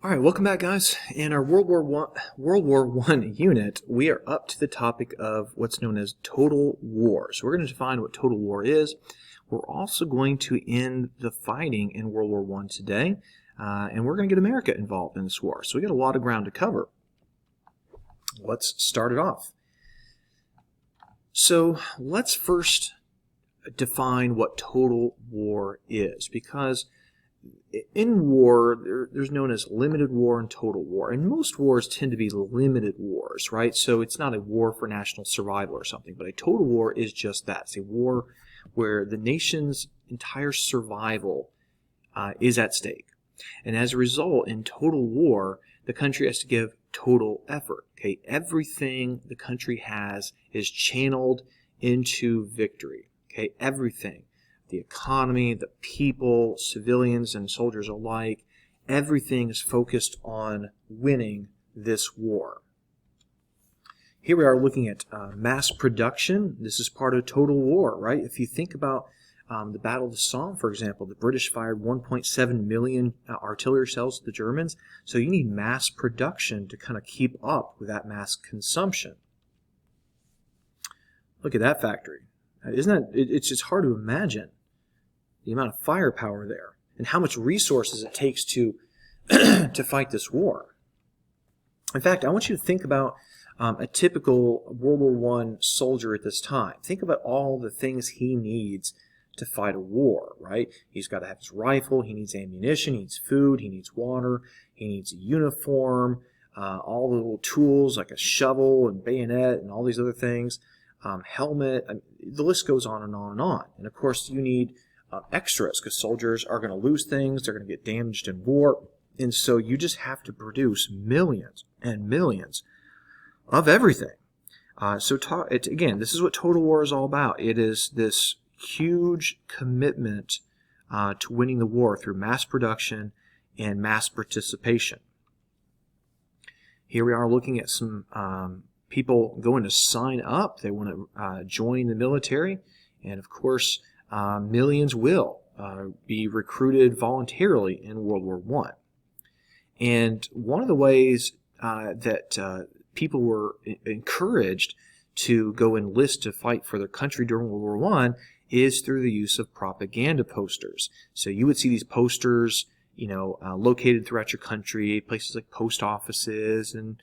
All right, welcome back, guys. In our World War I unit, we are up to the topic of what's known as total war. So we're going to define what total war is. We're also going to end the fighting in World War I today, and we're going to get America involved in this war. So we got a lot of ground to cover. Let's start it off. So let's first define what total war is, because in war, there's known as limited war and total war. And most wars tend to be limited wars, right? So it's not a war for national survival or something, but a total war is just that. It's a war where the nation's entire survival is at stake. And as a result, in total war, the country has to give total effort. Okay, everything the country has is channeled into victory. Okay, everything. The economy, the people, civilians and soldiers alike, everything is focused on winning this war. Here we are looking at mass production. This is part of total war, right? If you think about the Battle of the Somme, for example, the British fired 1.7 million artillery shells at the Germans. So you need mass production to kind of keep up with that mass consumption. Look at that factory. Isn't that, it's just hard to imagine the amount of firepower there and how much resources it takes to to fight this war. In fact, I want you to think about a typical World War I soldier at this time. Think about all the things he needs to fight a war, right? He's got to have his rifle, he needs ammunition, he needs food, he needs water, he needs a uniform, all the little tools like a shovel and bayonet and all these other things, helmet. The list goes on and on and on. And of course, you need extras, because soldiers are going to lose things, they're going to get damaged in war, and so you just have to produce millions and millions of everything. Again, this is what total war is all about. It is this huge commitment to winning the war through mass production and mass participation. Here we are looking at some people going to sign up. They want to join the military, and of course millions will be recruited voluntarily in World War I. And one of the ways that people were encouraged to go enlist to fight for their country during World War I is through the use of propaganda posters. So you would see these posters, located throughout your country, places like post offices and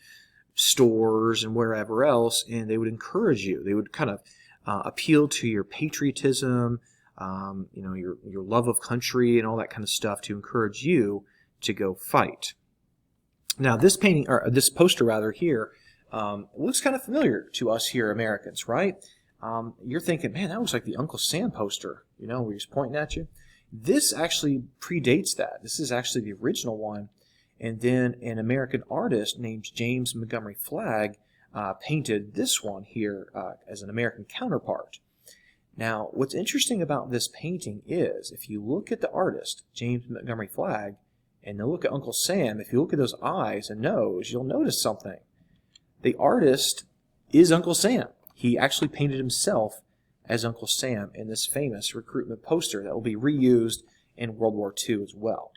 stores and wherever else, and they would encourage you. They would kind of appeal to your patriotism, your love of country and all that kind of stuff to encourage you to go fight. Now, this painting, or this poster rather here, looks kind of familiar to us here Americans, right? You're thinking, man, that looks like the Uncle Sam poster, where he's pointing at you. This actually predates that. This is actually the original one. And then an American artist named James Montgomery Flagg painted this one here as an American counterpart. Now, what's interesting about this painting is, if you look at the artist, James Montgomery Flagg, and then look at Uncle Sam, if you look at those eyes and nose, you'll notice something. The artist is Uncle Sam. He actually painted himself as Uncle Sam in this famous recruitment poster that will be reused in World War II as well.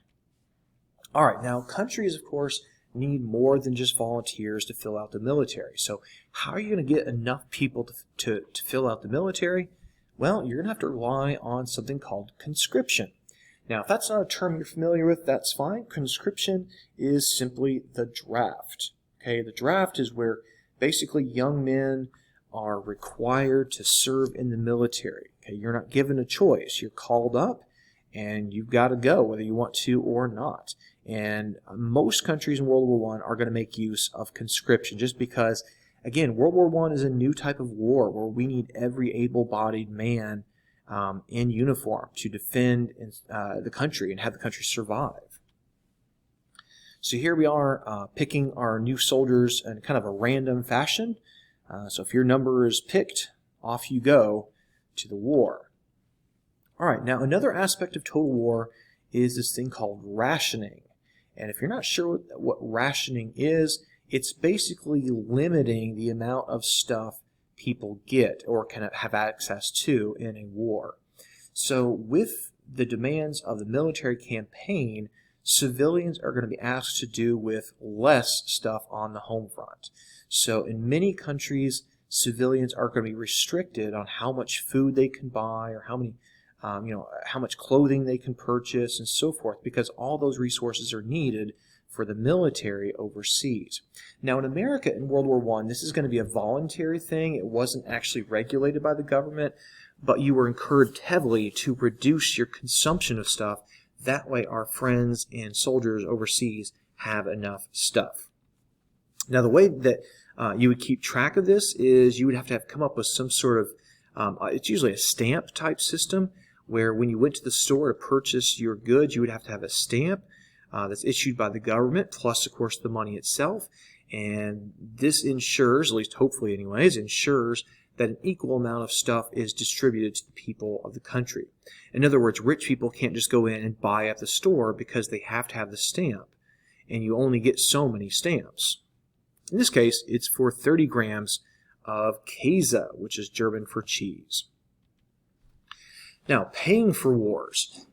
All right, now countries, of course, need more than just volunteers to fill out the military. So how are you going to get enough people to fill out the military? Well, you're going to have to rely on something called conscription. Now, if that's not a term you're familiar with, that's fine. Conscription is simply the draft. Okay, the draft is where basically young men are required to serve in the military. Okay, you're not given a choice. You're called up and you've got to go whether you want to or not. And most countries in World War I are going to make use of conscription just because, again, World War I is a new type of war where we need every able-bodied man in uniform to defend the country and have the country survive. So here we are picking our new soldiers in kind of a random fashion. So if your number is picked, off you go to the war. All right, now another aspect of total war is this thing called rationing. And if you're not sure what rationing is, it's basically limiting the amount of stuff people get or can have access to in a war. So with the demands of the military campaign, civilians are going to be asked to do with less stuff on the home front. So in many countries, civilians are going to be restricted on how much food they can buy or how many, how much clothing they can purchase and so forth, because all those resources are needed for the military overseas. Now in America in World War I, this is going to be a voluntary thing. It wasn't actually regulated by the government, but you were encouraged heavily to reduce your consumption of stuff. That way our friends and soldiers overseas have enough stuff. Now the way that you would keep track of this is you would have to come up with some sort of, it's usually a stamp type system, where when you went to the store to purchase your goods, you would have to have a stamp that's issued by the government, plus, of course, the money itself. And this ensures, at least hopefully anyways, ensures that an equal amount of stuff is distributed to the people of the country. In other words, rich people can't just go in and buy at the store because they have to have the stamp, and you only get so many stamps. In this case, it's for 30 grams of Käse, which is German for cheese. Now, paying for wars.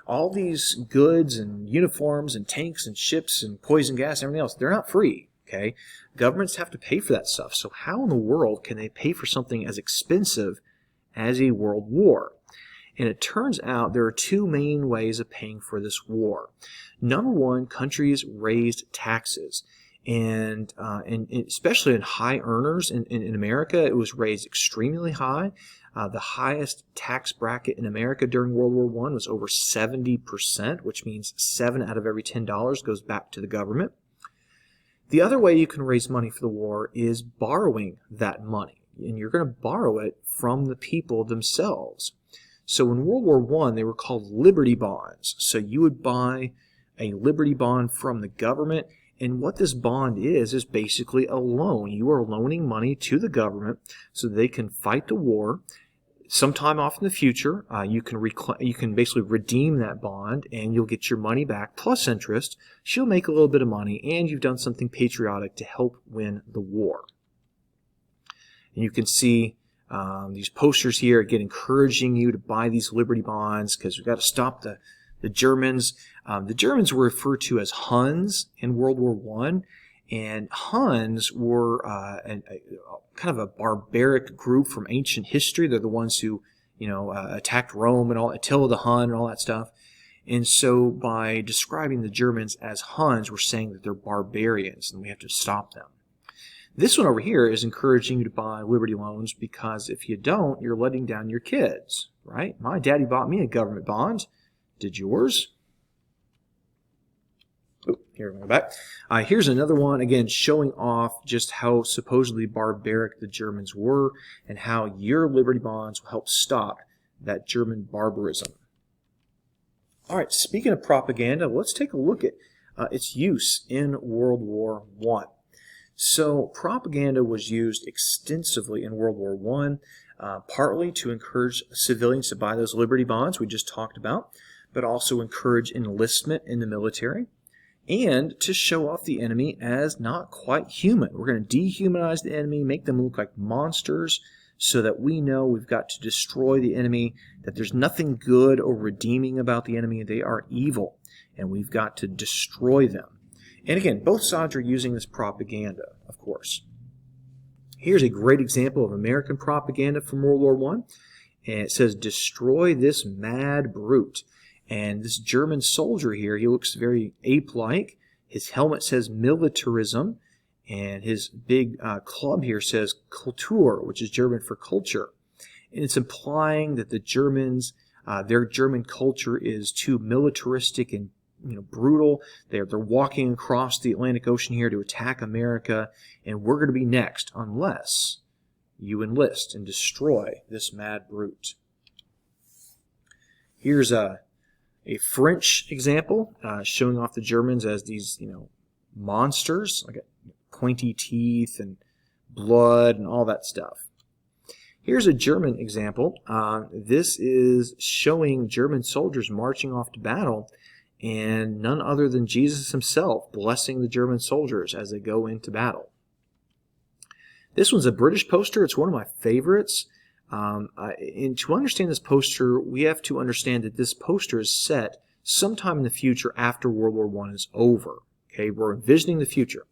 All these goods and uniforms and tanks and ships and poison gas and everything else, they're not free, okay? Governments have to pay for that stuff. So how in the world can they pay for something as expensive as a world war? And it turns out there are two main ways of paying for this war. Number one, countries raised taxes. And especially in high earners in America, it was raised extremely high. The highest tax bracket in America during World War I was over 70%, which means 7 out of every $10 goes back to the government. The other way you can raise money for the war is borrowing that money, and you're going to borrow it from the people themselves. So in World War I, they were called Liberty bonds. So you would buy a Liberty bond from the government, and what this bond is basically a loan. You are loaning money to the government so they can fight the war. Sometime off in the future, you can basically redeem that bond, and you'll get your money back plus interest. She'll make a little bit of money, and you've done something patriotic to help win the war. And you can see these posters here, again, encouraging you to buy these Liberty bonds because we've got to stop the Germans. The Germans were referred to as Huns in World War I, and Huns were kind of a barbaric group from ancient history. They're the ones who, attacked Rome and all, Attila the Hun and all that stuff. And so by describing the Germans as Huns, we're saying that they're barbarians and we have to stop them. This one over here is encouraging you to buy Liberty loans because if you don't, you're letting down your kids, right? My daddy bought me a government bond. Did yours? Oh, here we go back. Here's another one, again, showing off just how supposedly barbaric the Germans were and how your Liberty bonds will help stop that German barbarism. All right, speaking of propaganda, let's take a look at its use in World War I. So propaganda was used extensively in World War I, partly to encourage civilians to buy those Liberty bonds we just talked about, but also encourage enlistment in the military, and to show off the enemy as not quite human. We're going to dehumanize the enemy, make them look like monsters, so that we know we've got to destroy the enemy, that there's nothing good or redeeming about the enemy. They are evil, and we've got to destroy them. And again, both sides are using this propaganda, of course. Here's a great example of American propaganda from World War I. And it says, "Destroy this mad brute." And this German soldier here, he looks very ape-like. His helmet says militarism, and his big club here says Kultur, which is German for culture. And it's implying that the Germans, their German culture is too militaristic and brutal. They're walking across the Atlantic Ocean here to attack America, and we're going to be next unless you enlist and destroy this mad brute. Here's a French example showing off the Germans as these, monsters, like pointy teeth and blood and all that stuff. Here's a German example. This is showing German soldiers marching off to battle, and none other than Jesus himself blessing the German soldiers as they go into battle. This one's a British poster. It's one of my favorites. And to understand this poster, we have to understand that this poster is set sometime in the future after World War I is over. Okay, we're envisioning the future.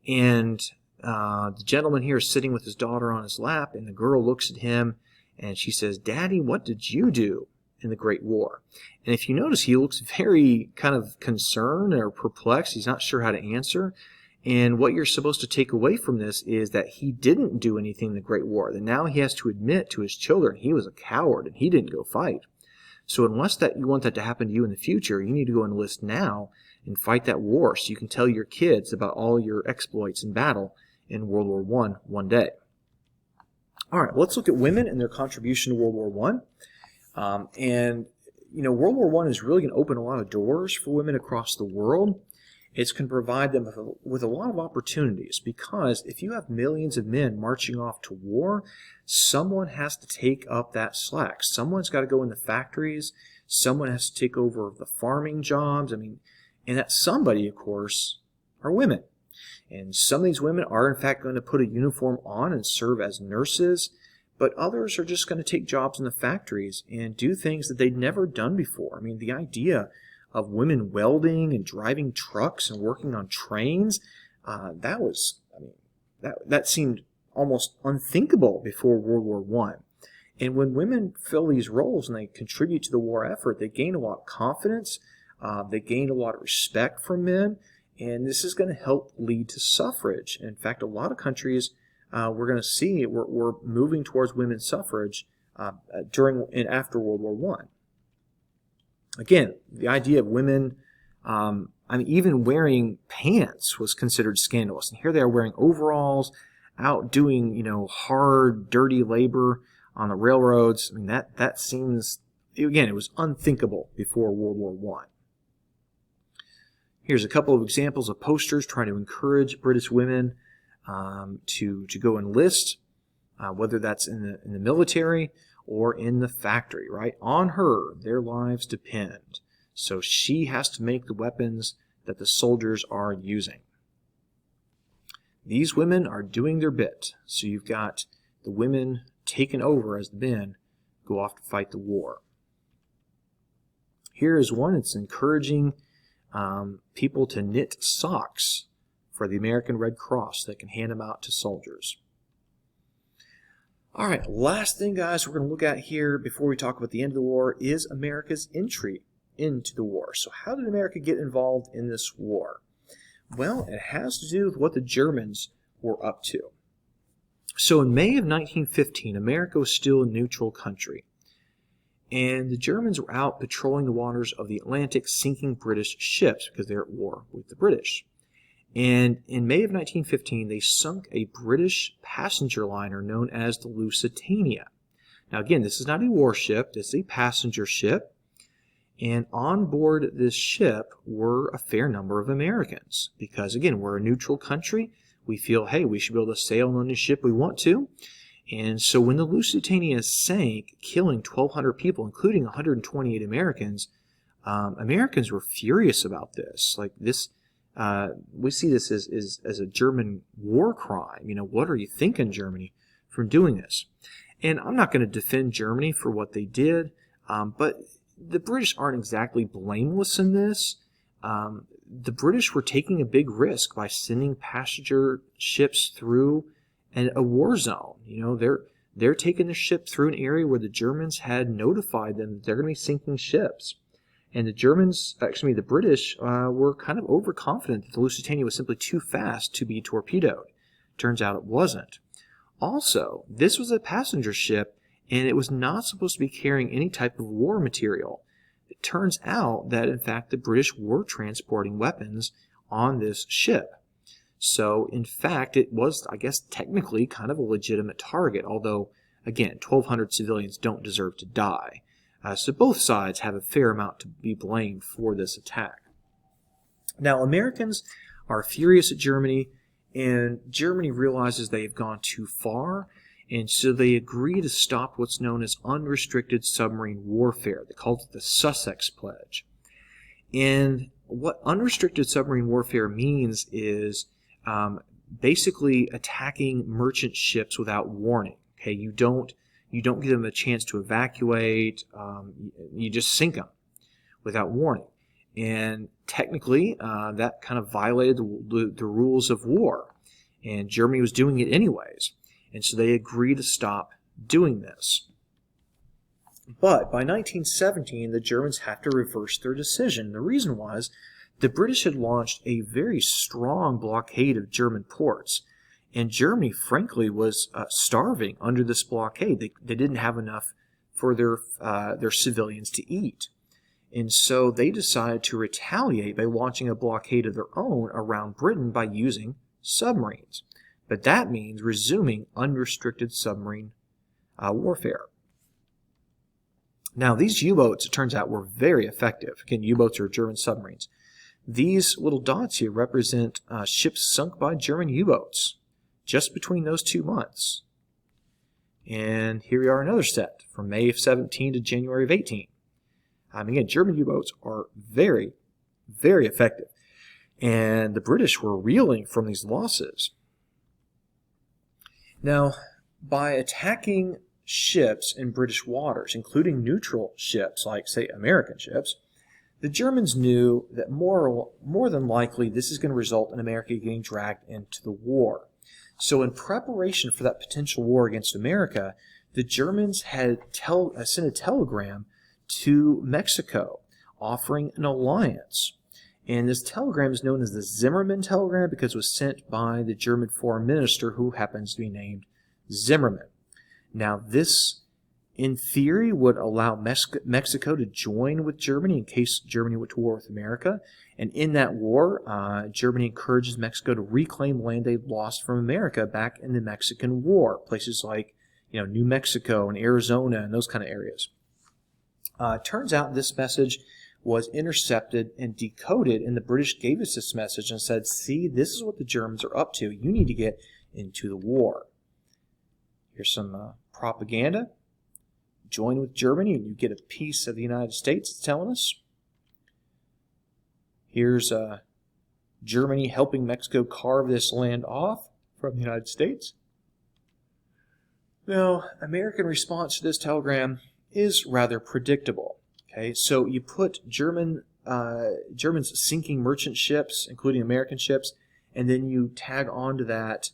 And the gentleman here is sitting with his daughter on his lap, and the girl looks at him, and she says, "Daddy, what did you do in the Great War?" And if you notice, he looks very kind of concerned or perplexed. He's not sure how to answer. And what you're supposed to take away from this is that he didn't do anything in the Great War. That now he has to admit to his children he was a coward and he didn't go fight. So unless that you want that to happen to you in the future, you need to go enlist now and fight that war so you can tell your kids about all your exploits in battle in World War I one day. All right, let's look at women and their contribution to World War I. World War I is really going to open a lot of doors for women across the world. It's going to provide them with a lot of opportunities, because if you have millions of men marching off to war, someone has to take up that slack. Someone's got to go in the factories. Someone has to take over the farming jobs. And that somebody, of course, are women. And some of these women are, in fact, going to put a uniform on and serve as nurses, but others are just going to take jobs in the factories and do things that they'd never done before. The idea of women welding and driving trucks and working on trains, that seemed almost unthinkable before World War I. And when women fill these roles and they contribute to the war effort, they gain a lot of confidence, they gain a lot of respect from men, and this is going to help lead to suffrage. In fact, a lot of countries we're going to see we're moving towards women's suffrage during and after World War I. Again, the idea of women, even wearing pants was considered scandalous. And here they are wearing overalls, out doing, hard, dirty labor on the railroads. That seems, again, it was unthinkable before World War I. Here's a couple of examples of posters trying to encourage British women to go enlist, whether that's in the military or in the factory, right? On her, their lives depend. So she has to make the weapons that the soldiers are using. These women are doing their bit. So you've got the women taken over as the men go off to fight the war. Here is one. It's encouraging people to knit socks for the American Red Cross that can hand them out to soldiers. All right, last thing, guys, we're going to look at here before we talk about the end of the war is America's entry into the war. So how did America get involved in this war? Well, it has to do with what the Germans were up to. So in May of 1915, America was still a neutral country. And the Germans were out patrolling the waters of the Atlantic, sinking British ships because they're at war with the British. And in May of 1915, they sunk a British passenger liner known as the Lusitania. Now again, this is not a warship, this is a passenger ship. And on board this ship were a fair number of Americans. Because again, we're a neutral country. We feel, hey, we should be able to sail on this ship we want to. And so when the Lusitania sank, killing 1,200 people, including 128 Americans, Americans were furious about this. Like this, we see this as a German war crime. What are you thinking, Germany, from doing this? And I'm not going to defend Germany for what they did, but the British aren't exactly blameless in this. The British were taking a big risk by sending passenger ships through a war zone. They're taking the ship through an area where the Germans had notified them that they're going to be sinking ships. And the British were kind of overconfident that the Lusitania was simply too fast to be torpedoed. Turns out it wasn't. Also, this was a passenger ship, and it was not supposed to be carrying any type of war material. It turns out that, in fact, the British were transporting weapons on this ship. So, in fact, it was, I guess, technically kind of a legitimate target, although, again, 1,200 civilians don't deserve to die. So both sides have a fair amount to be blamed for this attack. Now, Americans are furious at Germany, and Germany realizes they have gone too far, and so they agree to stop what's known as unrestricted submarine warfare. They called it the Sussex Pledge. And what unrestricted submarine warfare means is basically attacking merchant ships without warning. Okay, you don't give them a chance to evacuate. You just sink them. without warning. And technically, that kind of violated the rules of war. And Germany was doing it anyways. And so they agreed to stop doing this. But by 1917, the Germans have to reverse their decision. The reason was the British had launched a very strong blockade of German ports. And Germany, frankly, was starving under this blockade. They didn't have enough for their civilians to eat. And so they decided to retaliate by launching a blockade of their own around Britain by using submarines. But that means resuming unrestricted submarine warfare. Now, these U-boats, it turns out, were very effective. Again, U-boats are German submarines. These little dots here represent ships sunk by German U-boats just between those 2 months. And here we are, another set from May of 17 to January of 18. Again, German U-boats are very, very effective. And the British were reeling from these losses. Now, by attacking ships in British waters, including neutral ships like, say, American ships, the Germans knew that more than likely this is going to result in America getting dragged into the war. So in preparation for that potential war against America, the Germans had sent a telegram to Mexico offering an alliance. And this telegram is known as the Zimmermann telegram because it was sent by the German foreign minister, who happens to be named Zimmermann. Now, this, in theory, would allow Mexico to join with Germany in case Germany went to war with America. And in that war, Germany encourages Mexico to reclaim land they'd lost from America back in the Mexican War, places like New Mexico and Arizona and those kind of areas. It turns out this message was intercepted and decoded, and the British gave us this message and said, see, this is what the Germans are up to. You need to get into the war. Here's some propaganda. Join with Germany and you get a piece of the United States, it's telling us. Here's Germany helping Mexico carve this land off from the United States. Now, American response to this telegram is rather predictable. Okay, so you put Germans sinking merchant ships, including American ships, and then you tack onto that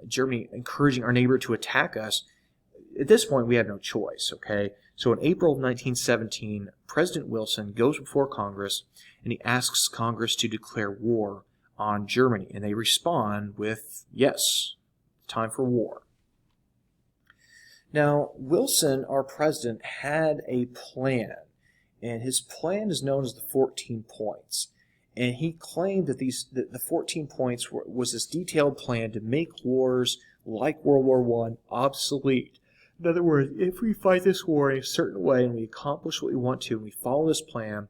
Germany encouraging our neighbor to attack us. At this point, we have no choice. Okay, so in April of 1917, President Wilson goes before Congress and he asks Congress to declare war on Germany, and they respond with, yes, time for war. Now, Wilson, our president, had a plan, and his plan is known as the 14 points. And he claimed that the 14 points was this detailed plan to make wars like World War I obsolete. In other words, if we fight this war in a certain way and we accomplish what we want to, and we follow this plan,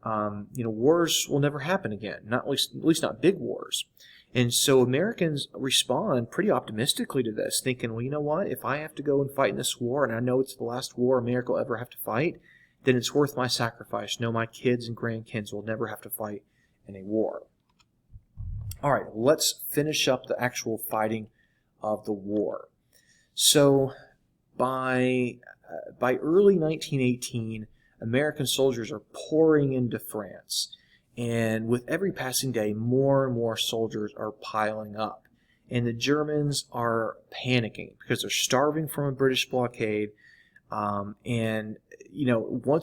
wars will never happen again. At least not big wars. And so Americans respond pretty optimistically to this, thinking, well, you know what? If I have to go and fight in this war, and I know it's the last war America will ever have to fight, then it's worth my sacrifice. No, my kids and grandkids will never have to fight in a war. All right, let's finish up the actual fighting of the war. So by early 1918, American soldiers are pouring into France. And with every passing day, more and more soldiers are piling up. And the Germans are panicking because they're starving from a British blockade. Once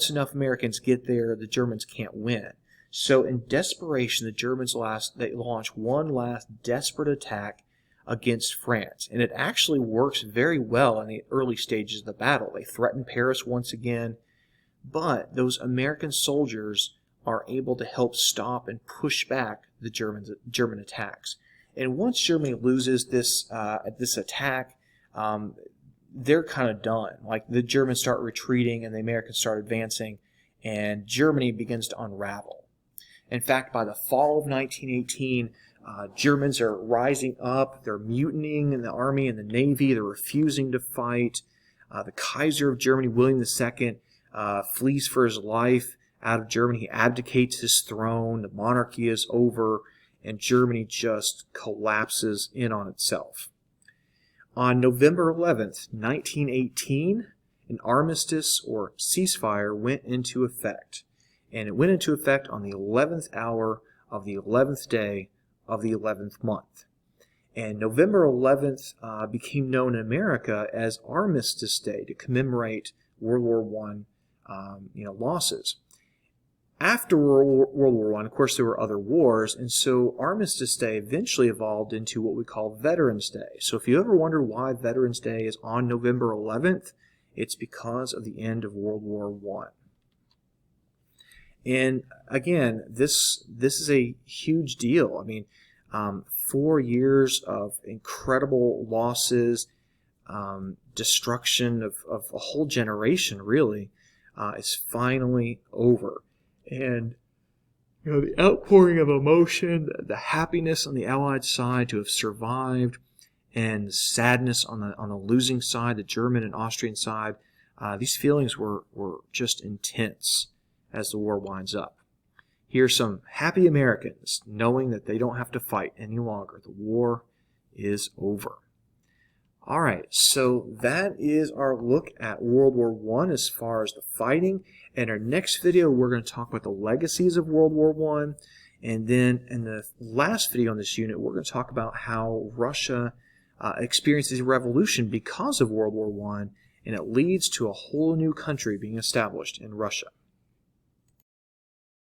enough Americans get there, the Germans can't win. So in desperation, the Germans launch one last desperate attack against France. And it actually works very well in the early stages of the battle. They threaten Paris once again. But those American soldiers are able to help stop and push back the German attacks. And once Germany loses this attack, they're kind of done. Like, the Germans start retreating and the Americans start advancing, and Germany begins to unravel. In fact, by the fall of 1918, Germans are rising up. They're mutinying in the army and the navy. They're refusing to fight. The Kaiser of Germany, William II, flees for his life out of Germany. He abdicates his throne. The monarchy is over, and Germany just collapses in on itself. On November 11th, 1918, an armistice or ceasefire went into effect. And it went into effect on the 11th hour of the 11th day of the 11th month. And November 11th became known in America as Armistice Day to commemorate World War I losses. After World War I, of course, there were other wars, and so Armistice Day eventually evolved into what we call Veterans Day. So if you ever wonder why Veterans Day is on November 11th, it's because of the end of World War I. And again, this is a huge deal. I mean, 4 years of incredible losses, destruction of a whole generation, really, is finally over. And the outpouring of emotion, the happiness on the Allied side to have survived, and the sadness on the losing side, the German and Austrian side, these feelings were just intense as the war winds up. Here's some happy Americans knowing that they don't have to fight any longer. The war is over. All right, so that is our look at World War I as far as the fighting. In our next video, we're going to talk about the legacies of World War I. And then in the last video on this unit, we're going to talk about how Russia experiences a revolution because of World War I, and it leads to a whole new country being established in Russia.